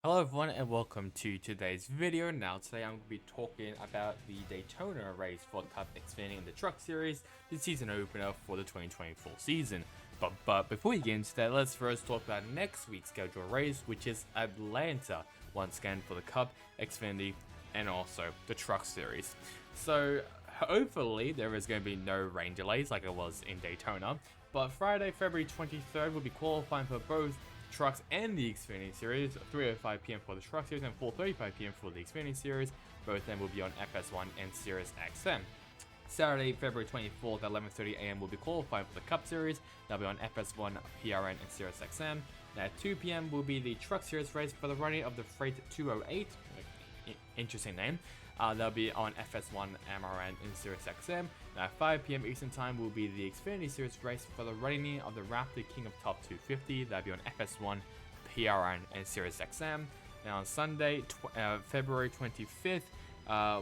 Hello everyone and welcome to today's video. Now today I'm going to be talking about the Daytona race for the Cup Xfinity in the Truck Series, the season opener for the 2024 season. But before we get into that, let's first talk about next week's scheduled race, which is Atlanta, once again for the Cup, Xfinity, and also the Truck Series. So hopefully there is going to be no rain delays like it was in Daytona, but Friday, February 23rd will be qualifying for both Trucks and the Xfinity Series, 3:05 p.m. for the Truck Series and 4:35 p.m. for the Xfinity Series. Both of them will be on FS1 and Sirius XM. Saturday, February 24th at 11:30 a.m. will be qualifying for the Cup Series. That'll be on FS1, PRN, and Sirius XM. And at 2 p.m. will be the Truck Series race for the running of the Freight 208. Interesting name. That'll be on FS1, MRN, and Sirius XM. At 5 p.m. Eastern Time will be the Xfinity Series race for the running of the Raptor King of Top 250. That'll be on FS1, PRN, and Sirius XM. Now on Sunday, February 25th,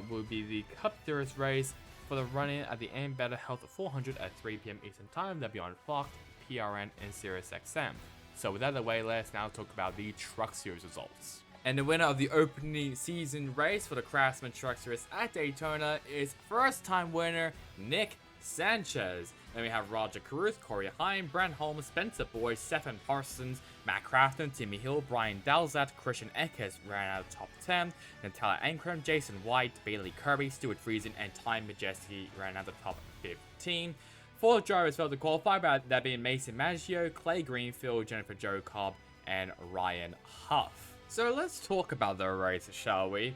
will be the Cup Series race for the running at the AM Better Health 400 at 3 p.m. Eastern Time. That'll be on Fox, PRN, and Sirius XM. So with that out of the way, let's now talk about the Truck Series results. And the winner of the opening season race for the Craftsman Truck Series at Daytona is first-time winner Nick Sanchez. Then we have Roger Caruth, Corey Heim, Brent Holmes, Spencer Boyd, Stephen Parsons, Matt Crafton, Timmy Hill, Brian Dalzat, Christian Eckes ran out of top 10, Natalia Ankrum, Jason White, Bailey Kirby, Stuart Friesen, and Ty Majeski ran out of top 15. Four drivers failed to qualify, that being Mason Maggio, Clay Greenfield, Jennifer Jo Cobb, and Ryan Huff. So let's talk about the race, shall we?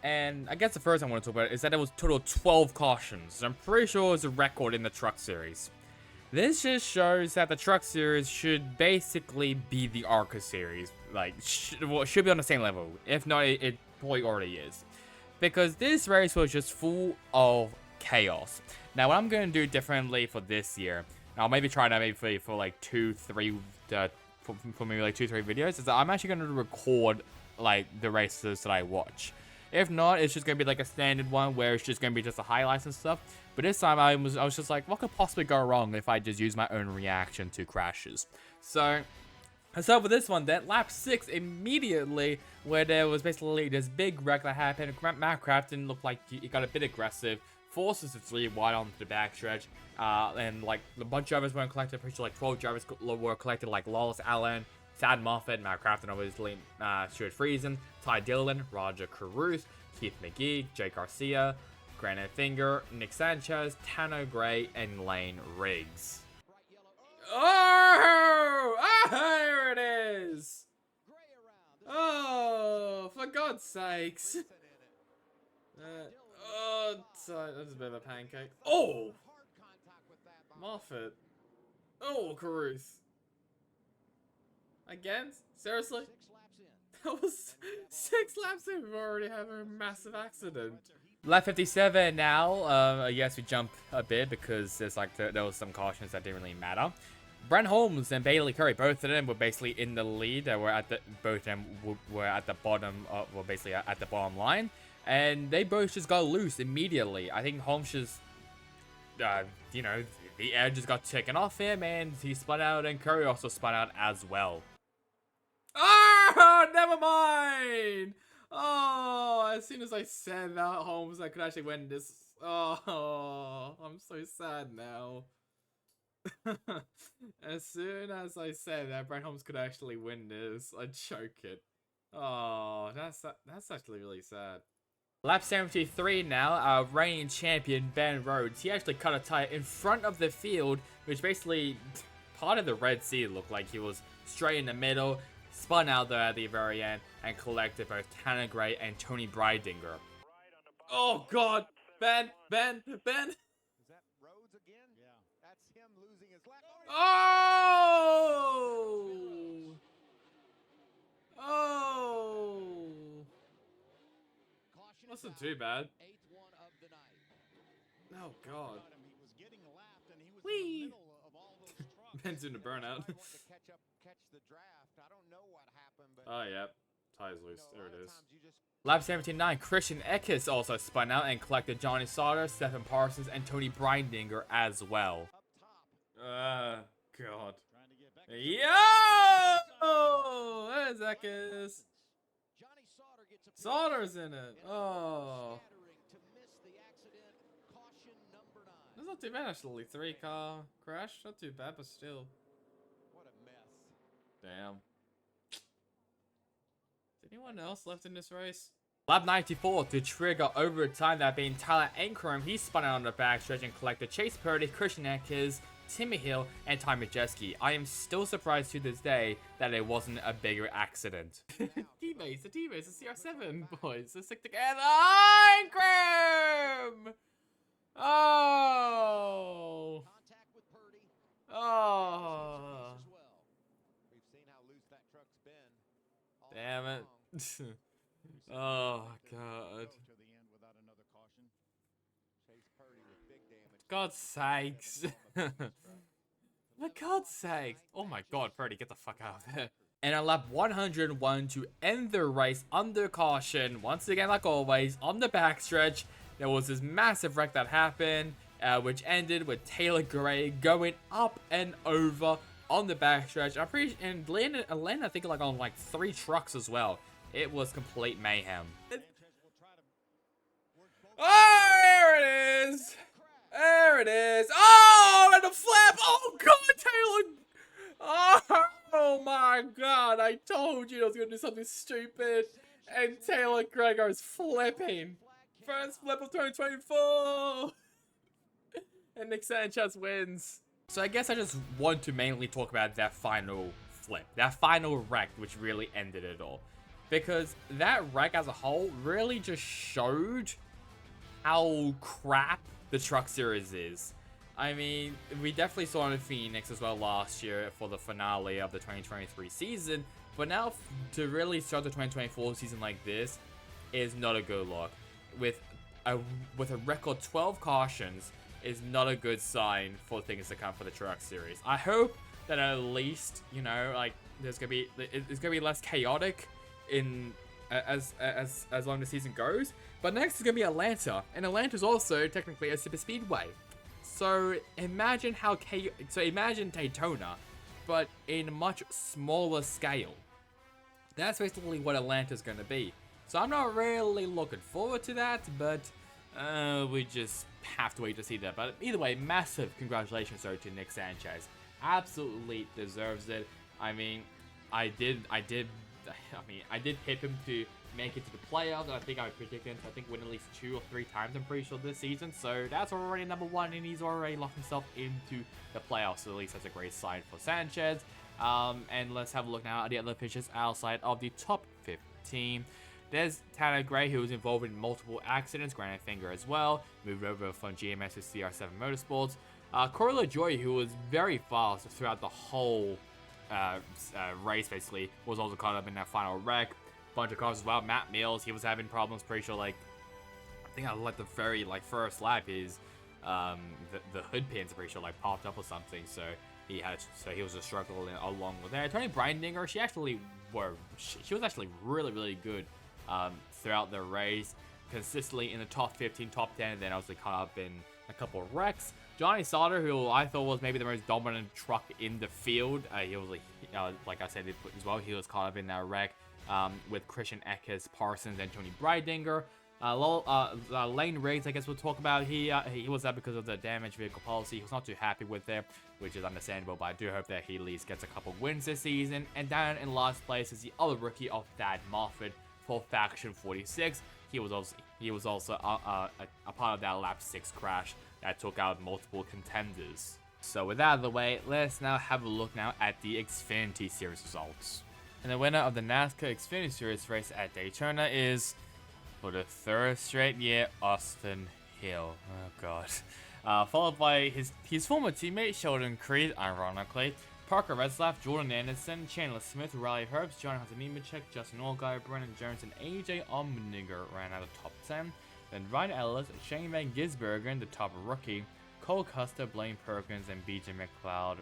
And I guess the first thing I want to talk about is that it was total 12 cautions. I'm pretty sure it was a record in the Truck Series. This just shows that the Truck Series should basically be the ARCA Series. Like, should be on the same level. If not, it probably already is. Because this race was just full of chaos. Now, what I'm going to do differently for this year, I'll maybe try that maybe for like 2-3 for maybe like 2-3 videos, is that I'm actually going to record like the races that I watch. If not, it's just going to be like a standard one where it's just going to be just the highlights and stuff. But this time I was just like, what could possibly go wrong if I just use my own reaction to crashes? So for this one then, lap 6 immediately, where there was basically this big wreck that happened. Matt Crafton looked like he got a bit aggressive, forces the 3 wide onto the backstretch, and like a bunch of drivers weren't collected. Pretty sure like 12 drivers were collected, like Lawless Allen, Sad Moffat, Matt Crafton, obviously, Stuart Friesen, Ty Dillon, Roger Caruth, Keith McGee, Jake Garcia, Granite Finger, Nick Sanchez, Tano Gray, and Lane Riggs. Oh! There it is! Oh, for God's sakes. Sorry, that's a bit of a pancake. Oh! Moffat. Oh, Caruth. Again? Seriously? That was 6 laps in. We've already had a massive accident. Lap 57 now. Yes, we jump a bit because there's like there was some cautions that didn't really matter. Brent Holmes and Bailey Curry, both of them were basically in the lead. They were both of them were at the bottom, were basically at the bottom line, and they both just got loose immediately. I think Holmes just, you know, the air just got taken off him, and he spun out, and Curry also spun out as well. Oh, never mind. Oh, as soon as I said that Holmes, I could actually win this. Oh, I'm so sad now. As soon as I said that Brent Holmes could actually win this, I'd choke it. Oh, that's actually really sad. Lap 73 now, our reigning champion Ben Rhodes. He actually cut a tire in front of the field, which basically part of the Red Sea looked like he was straight in the middle, spun out there at the very end, and collected both Tanner Gray and Tony Breidinger. Oh God, Ben! Oh! Oh! Wasn't too bad. Oh God. Whee! Ben's in a burnout. Oh, yeah. Tire's loose. There it is. Lap 79, Christian Eckes also spun out and collected Johnny Sauter, Stephen Parsons, and Tony Breidinger as well. God. Yo! There's Eckes. Sauter's in it. Oh. That's not too bad actually. 3-car crash. Not too bad, but still. Damn. Is anyone else left in this race? Lap 94 to trigger overtime, that being Tyler Ankrum. He spun out on the backstretch and collected Chase Purdy, Christian Eckes, Timmy Hill, and Ty Majeski. I am still surprised to this day that it wasn't a bigger accident. Teammates, the CR7 boys, they're stick together. Ankrum! Oh! Oh! Damn it. Oh, God. God's sakes. For God's sakes. Oh my God, Purdy, get the fuck out of there. And on lap 101 to end the race under caution, once again, like always, on the backstretch, there was this massive wreck that happened, which ended with Taylor Gray going up and over on the backstretch. I'm pretty and landed, I think, like on like 3 trucks as well. It was complete mayhem. Oh, there it is. There it is. Oh, and a flip. Oh, God, Taylor. Oh, my God. I told you I was going to do something stupid. And Taylor Gregor's flipping. First flip of 2024. And Nick Sanchez wins. So I guess I just want to mainly talk about that final flip. That final wreck, which really ended it all. Because that wreck as a whole really just showed how crap the truck series is. I mean, we definitely saw it in Phoenix as well last year for the finale of the 2023 season, but now to really start the 2024 season like this is not a good look. With a record 12 cautions is not a good sign for things to come for the truck series. I hope that at least, you know, like it's gonna be less chaotic in as long as the season goes. But next is gonna be Atlanta, and Atlanta is also technically a super speedway. So imagine imagine Daytona, but in a much smaller scale. That's basically what Atlanta's gonna be. So I'm not really looking forward to that, but we just have to wait to see that. But either way, massive congratulations to Nick Sanchez. Absolutely deserves it. I mean, I did pick him to make it to the playoffs. I think I predicted him to win at least 2 or 3 times, I'm pretty sure, this season. So that's already number 1, and he's already locked himself into the playoffs. So at least that's a great sign for Sanchez. And let's have a look now at the other pitchers outside of the top 15. There's Tyler Gray, who was involved in multiple accidents, granted finger as well, moved over from GMS to CR7 Motorsports. Corey LaJoie, who was very fast throughout the whole race, basically, was also caught up in that final wreck. Bunch of cars as well. Matt Mills, he was having problems, pretty sure, like, I think I let the very, first lap, his, the hood pins, pretty sure, popped up or something, so he was just struggling along with that. Tony Breindinger, she was actually really, really good, throughout the race, consistently in the top 15, top 10, and then obviously caught up in a couple of wrecks. Johnny Sauter, who I thought was maybe the most dominant truck in the field, he was, like I said as well, he was caught up in that wreck, with Christian Eckes, Parsons, and Tony Breindinger. Lane Riggs, I guess we'll talk about. He was there because of the damaged vehicle policy. He was not too happy with it, which is understandable, but I do hope that he at least gets a couple wins this season. And down in last place is the other rookie of Thad Moffat for Faction 46. He was also a part of that lap 6 crash that took out multiple contenders. So with that out of the way, let's now have a look now at the Xfinity Series results. And the winner of the NASCAR Xfinity Series race at Daytona is, for the 3rd straight year, Austin Hill. Oh God. Followed by his former teammate Sheldon Creed, ironically, Parker Retzlaff, Jordan Anderson, Chandler Smith, Riley Herbst, John Nemechek, Justin Allgaier, Brennan Jones, and AJ Allmendinger ran out of top 10. Then Ryan Ellis, Shane Van Gisbergen, the top rookie, Cole Custer, Blaine Perkins, and BJ McLeod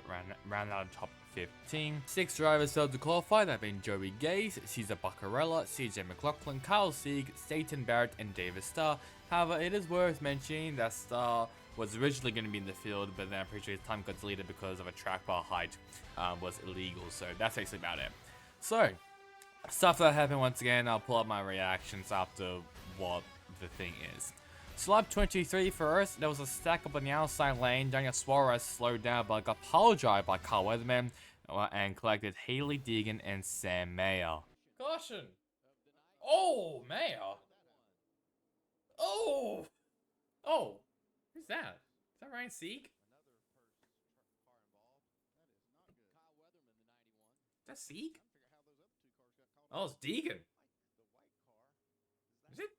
ran out of top 15. 6 drivers failed to qualify, that being Joey Gase, Cesar Baccarella, CJ McLaughlin, Kyle Sieg, Staten Barrett, and David Starr. However, it is worth mentioning that Starr was originally going to be in the field, but then I'm pretty sure his time got deleted because of a track bar height was illegal, so that's basically about it. So, stuff that happened once again. I'll pull up my reactions after what the thing is. So lap 23 for us, there was a stack up on the outside lane. Daniel Suarez slowed down but got apologized by Kyle Weatherman and collected Haley Deegan and Sam Mayer. Caution! Oh, Mayer! Oh! Oh! Who's that? Is that Ryan Sieg? Is that Sieg? Oh, it's Deegan. Is it?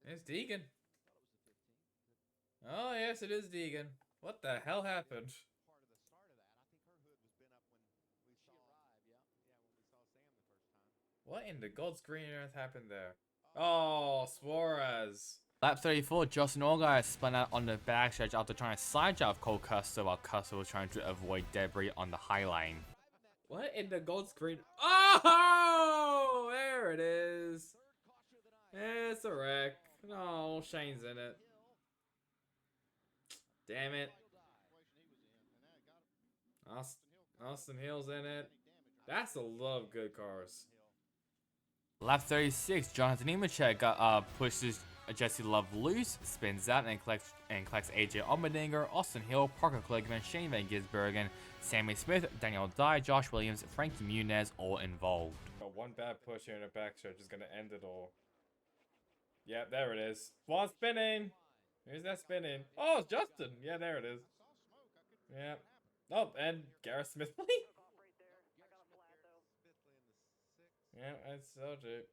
It's Deegan. Oh, yes, it is Deegan. What the hell happened? What in the God's green earth happened there? Oh, Suarez. Lap 34, Justin Allgaier spun out on the backstretch after trying to side drive Cole Custer while Custer was trying to avoid debris on the high line. What in the God's green? Oh, there it is. It's a wreck. No, Shane's in it. Damn it. Austin Hill's in it. That's a lot of good cars. Lap 36, Jonathan Nemechek pushes Jesse Love loose, spins out and collects AJ Allmendinger, Austin Hill, Parker Kligerman, Shane Van Gisbergen, Sammy Smith, Daniel Dye, Josh Williams, Frankie Muniz all involved. One bad push here in the backstretch is going to end it all. Yeah, there it is. One spinning. Who's that spinning? Oh, it's Justin. Yeah, there it is. Yeah. Oh, and Garrett Smithley. Yeah, that's so true.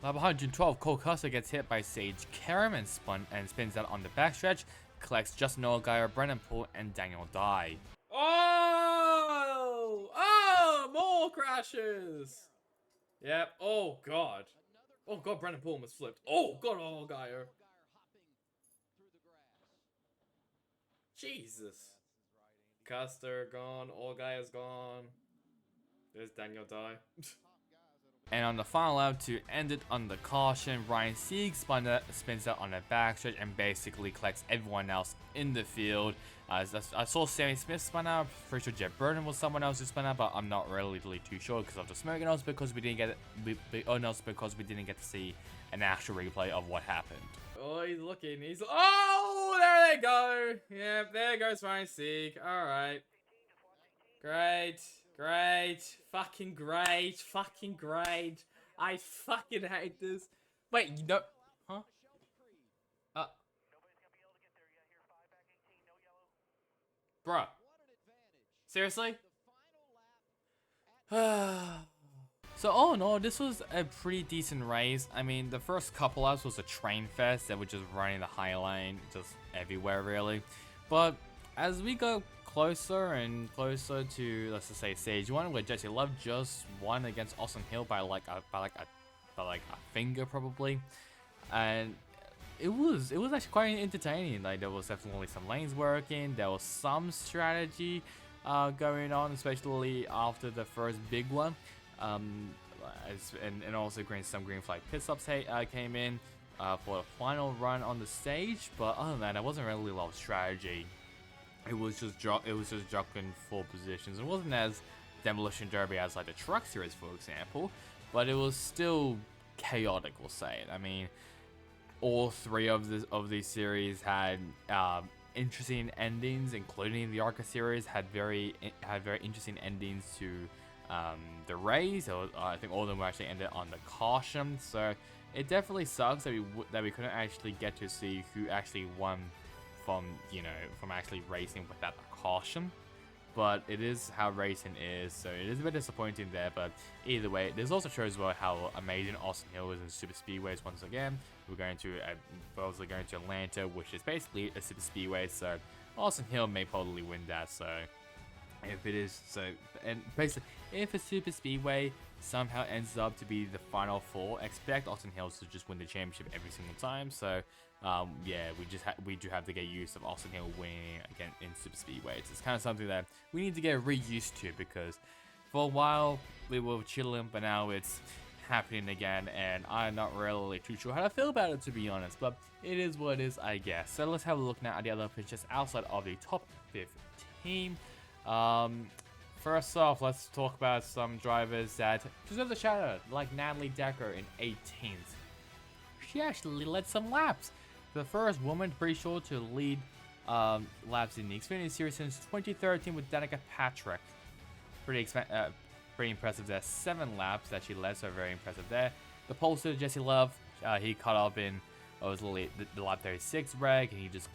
Lap 112, Cole Custer gets hit by Sage Karam and spins out on the backstretch, collects Justin Allgaier, Brennan Poole, and Daniel Dye. Oh! Oh! More crashes! Yep. Oh, God. Oh, God, Brennan Poole was flipped. Oh, God, Allgaier. Jesus. Custer gone, Allgaier's gone. There's Daniel Dye. And on the final lap to end it on the caution, Ryan Sieg spins out on the backstretch and basically collects everyone else in the field. I saw Sammy Smith spin out. Pretty sure Jeff Burton was someone else who spun out, but I'm not really too sure because of the smoke, and also because we didn't get to see an actual replay of what happened. Oh, he's looking. Oh, there they go. Yep, there goes Ryan Sieg. All right. Great. Great. Fucking great. Fucking great. I fucking hate this. Wait, you know... Huh? Bruh. Seriously? So all in all, this was a pretty decent race. I mean, the first couple laps was a train fest that was just running the high line just everywhere really. But as we go closer and closer to, let's just say, stage 1, where Jesse Love just won against Austin Hill by like a finger probably, and it was actually quite entertaining. Like, there was definitely some lanes working, there was some strategy going on, especially after the first big one. And also some green flag pit stops came in for the final run on the stage. But other than that, there wasn't really a lot of strategy. It was just jockeying for positions. It wasn't as Demolition Derby as like the Truck Series, for example, but it was still chaotic, we'll say it. I mean, all three of these series had interesting endings, including the ARCA series had very interesting endings to the race. I think all of them were actually ended on the caution, so it definitely sucks that we couldn't actually get to see who actually won from actually racing without a caution. But it is how racing is, so it is a bit disappointing there. But either way, this also shows well how amazing Austin Hill is in super speedways. Once again, we're going to Atlanta, which is basically a super speedway, so Austin Hill may probably win that. So if it is and basically if a super speedway somehow ends up to be the final four, expect Austin Hill to just win the championship every single time. So yeah, we do have to get used of Austin Hill winning again in super speedways. It's kind of something that we need to get re-used to, because for a while we were chilling, but now it's happening again, and I'm not really too sure how to feel about it, to be honest. But it is what it is, I guess. So let's have a look now at the other pitches outside of the top 15. first off, let's talk about some drivers that deserve the shout out, like Natalie Decker in 18th. She actually led some laps. The first woman, pretty sure, to lead laps in the Xfinity Series since 2013 with Danica Patrick. Pretty impressive there. 7 laps that she led, so very impressive there. The pollster, Jesse Love, he caught up in the lap 36 wreck, and he just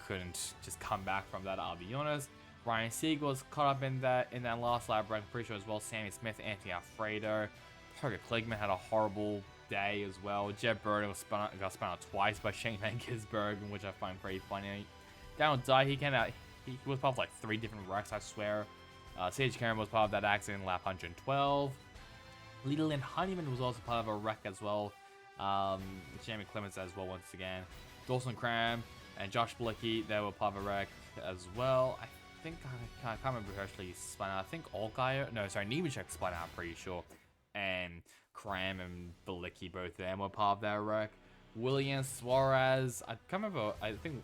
couldn't come back from that, I'll be honest. Ryan Siegel was caught up in that last lap wreck, pretty sure as well. Sammy Smith, Anthony Alfredo, Parker Kligerman had a horrible day as well. Jeb Burton got spun out twice by Shane Van Gisbergen, which I find pretty funny. Down Dye, he was part of like 3 different wrecks, I swear. Sage Cameron was part of that accident in lap 112. Leland Honeyman was also part of a wreck as well. Jamie Clements as well once again. Dawson Cram and Josh Blicky, they were part of a wreck as well. I can't remember who actually spun out. I think Nemechek spun out, I'm pretty sure. And Cram and Blicky, both of them were part of that wreck. Williams, Suarez, I can't remember, I think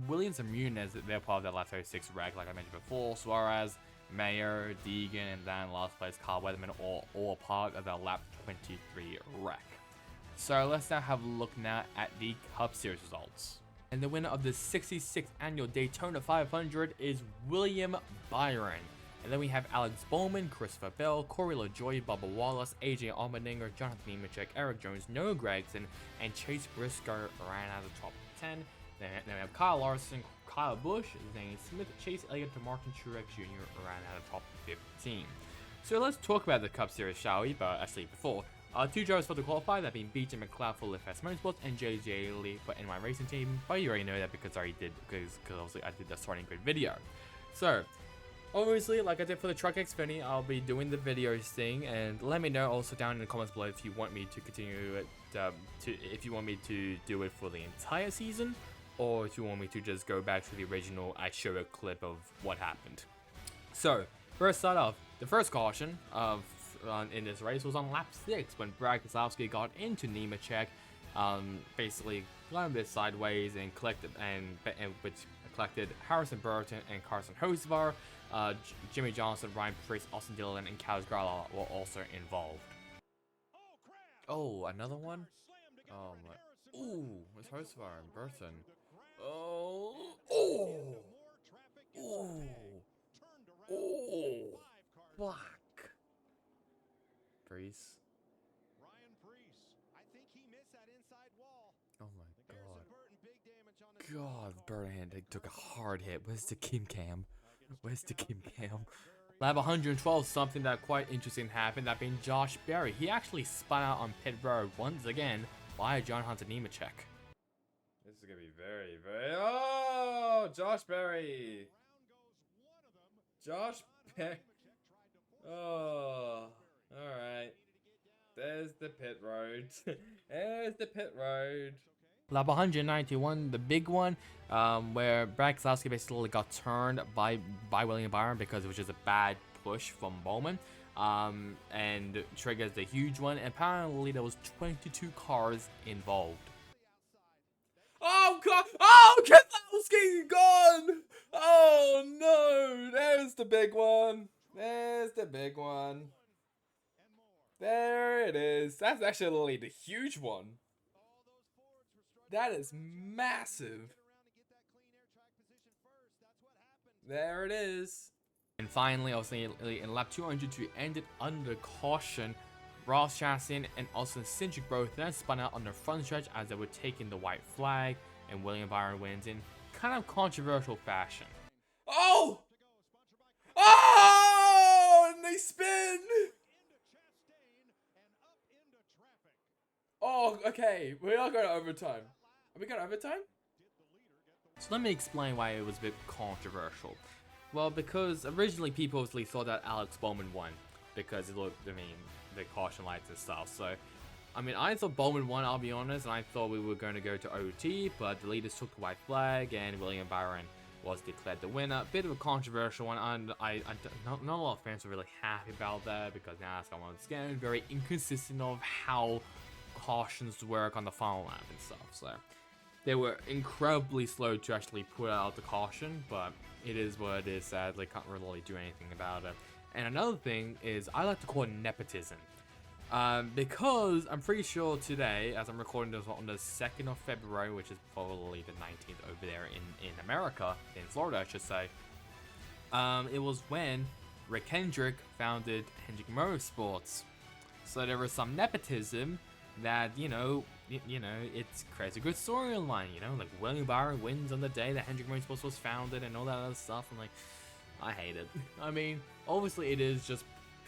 Williams and Muniz, they're part of that lap 36 wreck, like I mentioned before. Suarez, Mayer, Deegan, and then last place Carl Weatherman, all part of that lap 23 wreck. So let's now have a look now at the Cup Series results. And the winner of the 66th annual Daytona 500 is William Byron. And then we have Alex Bowman, Christopher Bell, Corey LaJoie, Bubba Wallace, AJ Allmendinger, Jonathan Nemechek, Eric Jones, Noah Gragson, and Chase Briscoe ran out of the top 10. Then we have Kyle Larson, Kyle Busch, Zane Smith, Chase Elliott, and Martin Truex Jr. ran out of the top 15. So let's talk about the Cup Series, shall we? But actually before, 2 drivers for the qualify, that being BJ McLeod for LiftS Motorsports and JJ Lee for NY Racing Team. But you already know that because obviously I did the starting grid video. So obviously, like I did for the Truck Xfinity, I'll be doing the videos thing, and let me know also down in the comments below if you want me to continue it, if you want me to do it for the entire season, or if you want me to just go back to the original, I show a clip of what happened. So first start off, the first caution in this race was on lap 6 when Brad Keselowski got into Nemechek, basically got a bit sideways and which collected Harrison Burton and Carson Hocevar. Jimmy Johnson, Ryan Preece, Austin Dillon, and Kaz Grala were also involved. Oh, another one? Oh my. Ooh, it's Hocevar and Burton. Oh. Fuck. Preece. Oh my god. God, Burton took a hard hit. Where's the Kim Cam? Lap 112, something that quite interesting happened, that being Josh Berry. He actually spun out on pit road once again by John Hunter Nemechek. This is gonna be very, very... Oh, Josh Berry. Oh, alright. There's the pit road. Lap 191, the big one, where Brad Keselowski basically got turned by William Byron because it was just a bad push from Bowman, and triggers the huge one. And apparently there was 22 cars involved. Oh god! Oh, Keselowski gone! Oh no! There's the big one. There it is. That's actually the huge one. That is massive. There it is. And finally, obviously, in lap 202, ended under caution. Ross Chastain and Austin Cindric both then spun out on the front stretch as they were taking the white flag, and William Byron wins in kind of controversial fashion. Oh! Oh! And they spin! Oh, okay. We are going to overtime. Are we going to overtime? So let me explain why it was a bit controversial. Well, because originally people obviously thought that Alex Bowman won because it looked, the caution lights and stuff. So, I thought Bowman won, I'll be honest, and I thought we were going to go to OT, but the leaders took the white flag and William Byron was declared the winner. Bit of a controversial one, and not a lot of fans were really happy about that because NASCAR once again very inconsistent of how cautions work on the final lap and stuff. So They were incredibly slow to actually put out the caution, but it is what it is. Sadly, can't really do anything about it. And another thing is, I like to call it nepotism. Because I'm pretty sure today, as I'm recording this on the 2nd of February, which is probably the 19th over there in America, in Florida, I should say, it was when Rick Hendrick founded Hendrick Motorsports. So there was some nepotism that, it creates a good storyline, like William Byron wins on the day that Hendrick Motorsports was founded and all that other stuff. I'm like, I hate it. I mean, obviously it is just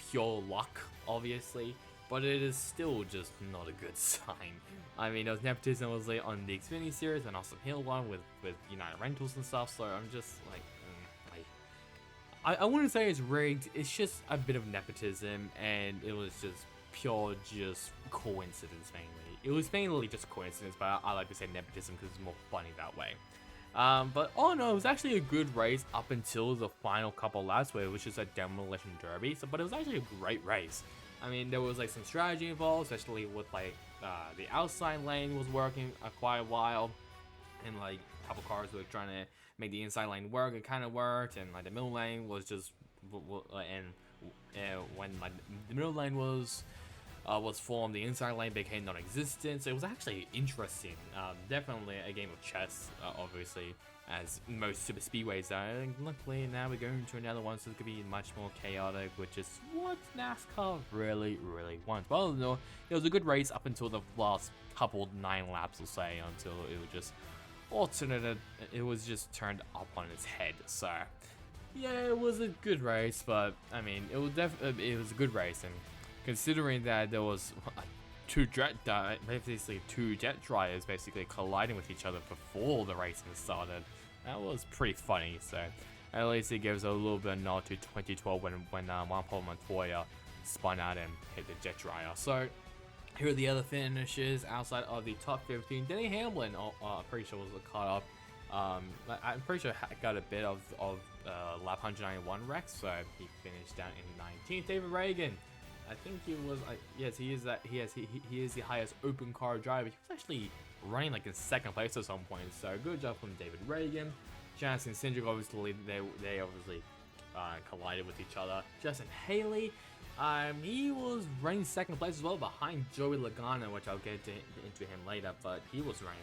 pure luck, obviously, but it is still just not a good sign. I mean, there was nepotism obviously on the Xfinity series and Austin Hill one with United Rentals and stuff, so I'm just like, I wouldn't say it's rigged, it's just a bit of nepotism, and it was just pure coincidence mainly. It was mainly just coincidence, but I like to say nepotism because it's more funny that way. But all in all, it was actually a good race up until the final couple laps, where it was just a demolition derby. But it was actually a great race. I mean, there was like some strategy involved, especially with like the outside lane was working quite a while, and like a couple cars were trying to make the inside lane work. It kind of worked, and like the middle lane was just when like the middle lane was formed, the inside lane became non-existent. So it was actually interesting. Definitely a game of chess, obviously, as most super speedways are. And luckily now we're going to another one, so it could be much more chaotic, which is what NASCAR really wants. Well, no, it was a good race up until the last couple 9 laps, we'll say, until it was just alternated. It was just turned up on its head. So yeah, it was a good race, but I mean, it was a good race, and considering that there was two jet dryers basically colliding with each other before the racing started, that was pretty funny. So at least it gives a little bit of nod to 2012 when Juan Pablo Montoya spun out and hit the jet dryer. So here are the other finishes outside of the top 15. Denny Hamlin, I'm pretty sure was caught up. I'm pretty sure got a bit of lap 191 wreck, so he finished down in 19th. David Reagan, I think he was, yes, he is that. He is the highest open car driver. He was actually running like in 2nd place at some point. So good job from David Reagan. Jansen Cindric, obviously they obviously collided with each other. Justin Haley, he was running 2nd place as well behind Joey Logano, which I'll get into him later. But he was running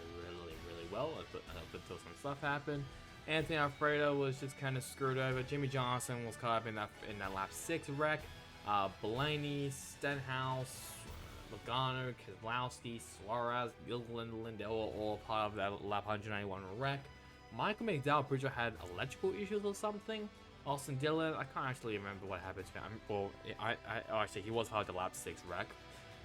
really well until some stuff happened. Anthony Alfredo was just kind of screwed over. Jimmy Johnson was caught up in that lap 6 wreck. Blaney, Stenhouse, Logano, Keselowski, Suarez, Gilliland, Lindell, all part of that lap 191 wreck. Michael McDowell pretty sure had electrical issues or something. Austin Dillon, I can't actually remember what happened to him. Actually, he was part of the lap 6 wreck.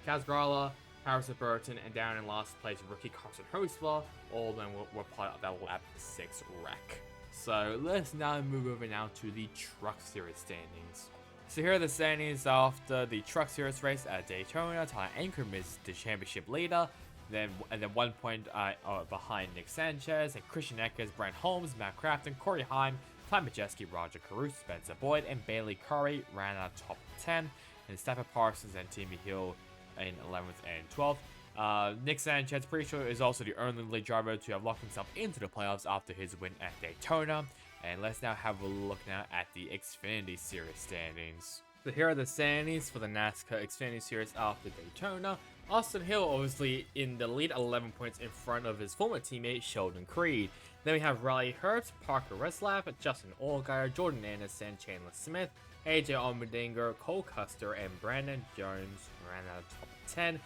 Kaz Grala, Harrison Burton, and down in last place, rookie Carson Hocevar, all of them were part of that lap 6 wreck. So let's now move over now to the Truck Series standings. So here are the standings after the Truck Series race at Daytona. Tyler Ankrum is the championship leader, and then 1 point behind Nick Sanchez, and Christian Eckers, Brent Holmes, Matt Crafton, Corey Heim, Ty Majeski, Roger Caruso, Spencer Boyd, and Bailey Curry ran out top 10, and Stafford Parsons and Timmy Hill in 11th and 12th. Nick Sanchez, pretty sure, is also the only lead driver to have locked himself into the playoffs after his win at Daytona. And let's now have a look now at the Xfinity Series standings. So here are the standings for the NASCAR Xfinity Series after Daytona. Austin Hill obviously in the lead, 11 points in front of his former teammate Sheldon Creed. Then we have Riley Herbst, Parker Reslap, Justin Allgaier, Jordan Anderson, Chandler Smith, AJ Allmendinger, Cole Custer, and Brandon Jones ran out of top 10.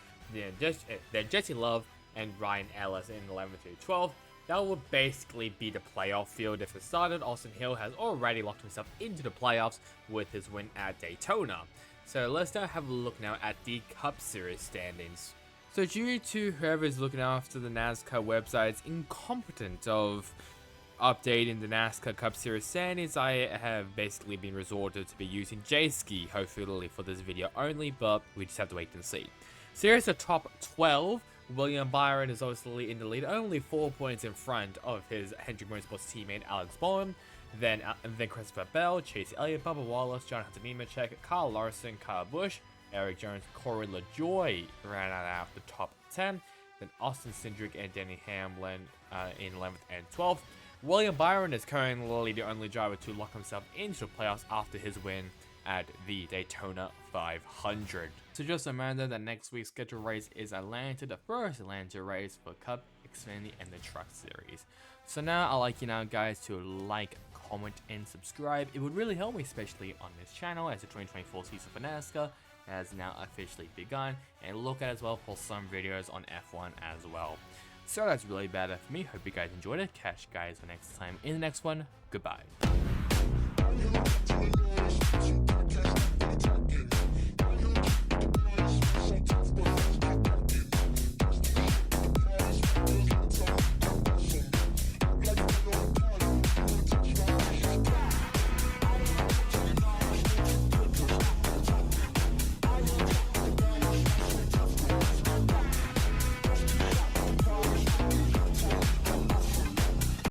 Then Jesse Love and Ryan Ellis in 11th through 12th. That would basically be the playoff field if it started. Austin Hill has already locked himself into the playoffs with his win at Daytona. So let's now have a look now at the Cup Series standings. So due to whoever's looking after the NASCAR website's incompetence of updating the NASCAR Cup Series standings, I have basically been resorted to be using J-Ski, hopefully for this video only, but we just have to wait and see. So here's the top 12. William Byron is obviously in the lead, only 4 points in front of his Hendrick Motorsports teammate Alex Bowman. Then Christopher Bell, Chase Elliott, Bubba Wallace, Jonathan Nemechek, Kyle Larson, Kyle Busch, Eric Jones, Corey LaJoie ran out of the top 10. then Austin Cindric and Denny Hamlin in 11th and 12th. William Byron is currently the only driver to lock himself into the playoffs after his win at the Daytona 500. So just a reminder that next week's scheduled race is Atlanta, the first Atlanta race for Cup, Xfinity, and the Truck Series. So now I'd like you now guys to like, comment, and subscribe. It would really help me, especially on this channel, as the 2024 season for NASCAR has now officially begun, and look at as well for some videos on F1 as well. So that's really bad for me. Hope you guys enjoyed it. Catch you guys for next time in the next one. Goodbye.